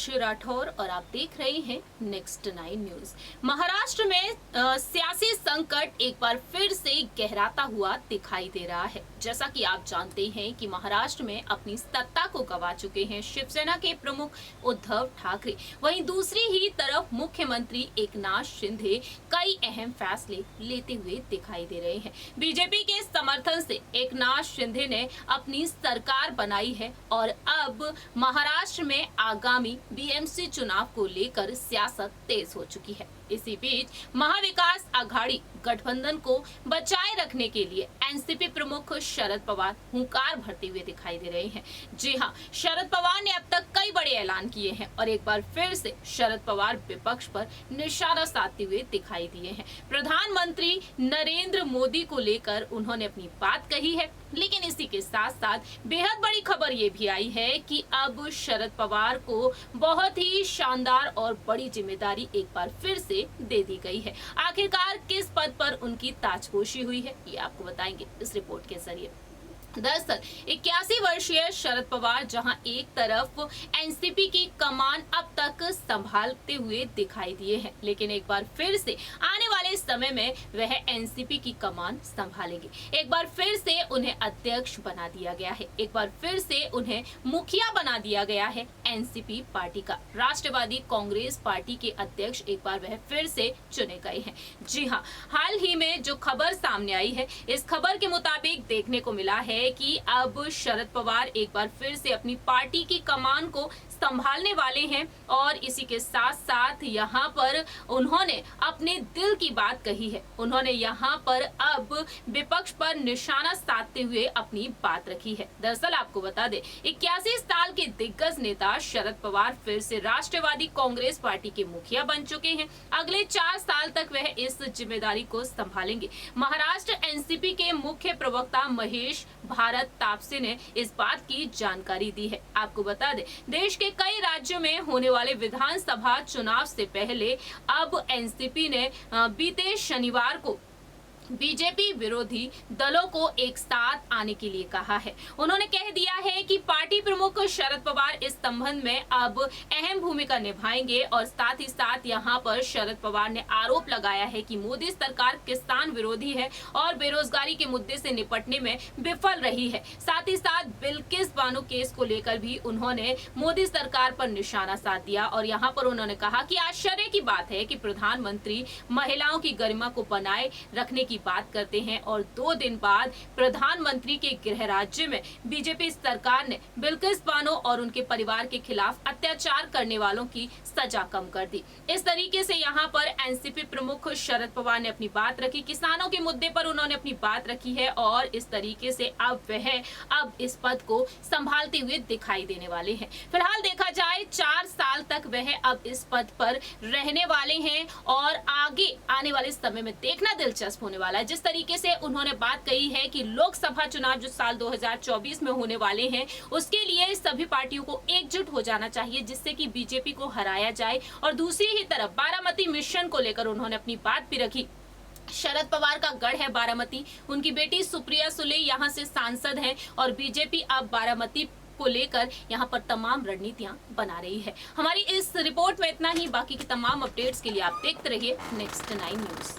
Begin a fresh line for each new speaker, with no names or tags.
हर्ष राठौर और आप देख रहे हैं नेक्स्ट 9 न्यूज। महाराष्ट्र में सियासी संकट एक बार फिर से गहराता हुआ दिखाई दे रहा है। जैसा कि आप जानते हैं कि महाराष्ट्र में अपनी सत्ता को गंवा चुके हैं शिवसेना के प्रमुख उद्धव ठाकरे। वहीं दूसरी ही तरफ मुख्यमंत्री एकनाथ शिंदे कई अहम फैसले लेते हुए दिखाई दे रहे हैं। बीजेपी के समर्थन से एकनाथ शिंदे ने अपनी सरकार बनाई है और अब महाराष्ट्र में आगामी बीएमसी चुनाव को लेकर सियासत तेज हो चुकी है। इसी बीच महाविकास आघाड़ी गठबंधन को बचाए रखने के लिए एनसीपी प्रमुख शरद पवार हुंकार भरते हुए दिखाई दे रहे हैं। जी हां, शरद पवार ने अब तक कई बड़े ऐलान किए हैं और एक बार फिर से शरद पवार विपक्ष पर निशाना साधते हुए दिखाई दिए हैं। प्रधानमंत्री नरेंद्र मोदी को लेकर उन्होंने अपनी बात कही है, लेकिन इसी के साथ साथ बेहद बड़ी खबर ये भी आई है कि अब शरद पवार को बहुत ही शानदार और बड़ी जिम्मेदारी एक बार फिर से दे दी गई है। आखिरकार किस पद पर उनकी ताजपोशी हुई है, ये आपको बताएंगे इस रिपोर्ट के जरिए। दरअसल 81 वर्षीय शरद पवार जहां एक तरफ एनसीपी की कमान अब तक संभालते हुए दिखाई दिए हैं, लेकिन एक बार फिर से आने वाले समय में वह एनसीपी की कमान संभालेंगे। एक बार फिर से उन्हें अध्यक्ष बना दिया गया है, एक बार फिर से उन्हें मुखिया बना दिया गया है। एनसीपी पार्टी का राष्ट्रवादी कांग्रेस पार्टी के अध्यक्ष एक बार वह फिर से चुने गए हैं। जी हाँ, हाल ही में जो खबर सामने आई है, इस खबर के मुताबिक देखने को मिला है कि अब शरद पवार एक बार फिर से अपनी पार्टी की कमान को संभालने वाले हैं और इसी के साथ साथ यहाँ पर उन्होंने अपने दिल की बात कही है। उन्होंने यहाँ पर अब विपक्ष पर निशाना साधते हुए अपनी बात रखी है। दरअसल आपको बता दें, 81 साल के दिग्गज नेता शरद पवार फिर से राष्ट्रवादी कांग्रेस पार्टी के मुखिया बन चुके हैं। अगले 4 साल तक वह इस जिम्मेदारी को संभालेंगे। महाराष्ट्र एनसीपी के मुख्य प्रवक्ता महेश भारत तापसे ने इस बात की जानकारी दी है। आपको बता दें, देश के कई राज्यों में होने वाले विधानसभा चुनाव से पहले अब एनसीपी ने बीते शनिवार को बीजेपी विरोधी दलों को एक साथ आने के लिए कहा है। उन्होंने कह दिया है कि पार्टी प्रमुख शरद पवार इस संबंध में अब अहम भूमिका निभाएंगे और साथ ही साथ यहां पर शरद पवार ने आरोप लगाया है कि मोदी सरकार किसान विरोधी है और बेरोजगारी के मुद्दे से निपटने में विफल रही है। साथ ही साथ बिल्किस बानो केस को लेकर भी उन्होंने मोदी सरकार पर निशाना साध दिया और यहां पर उन्होंने कहा कि आश्चर्य की बात है कि प्रधानमंत्री महिलाओं की गरिमा को बनाए रखने की बात करते हैं और 2 दिन बाद प्रधानमंत्री के गृह राज्य में बीजेपी सरकार ने बिल्किस बानो और उनके परिवार के खिलाफ अत्याचार करने वालों की सजा कम कर दी। इस तरीके से यहाँ पर एनसीपी प्रमुख शरद पवार ने अपनी बात रखी, किसानों के मुद्दे पर उन्होंने अपनी बात रखी है और इस तरीके से अब वह इस पद को संभालते हुए दिखाई देने वाले हैं। फिलहाल देखा जाए 4 साल तक वह अब इस पद पर रहने वाले हैं और आगे आने वाले समय में देखना दिलचस्प होने वाला है। जिस तरीके से उन्होंने बात कही है कि लोकसभा चुनाव जो साल 2024 में होने वाले हैं, उसके लिए सभी पार्टियों को एकजुट हो जाना चाहिए जिससे कि बीजेपी को हराया जाए। और दूसरी ही तरफ बारामती मिशन को लेकर उन्होंने अपनी बात भी रखी। शरद पवार का गढ़ है बारामती, उनकी बेटी सुप्रिया सुले यहाँ से सांसद हैं और बीजेपी अब बारामती को लेकर यहाँ पर तमाम रणनीतियां बना रही है। हमारी इस रिपोर्ट में इतना ही। बाकी की तमाम अपडेट्स के लिए आप देखते रहिए नेक्स्ट 9 न्यूज।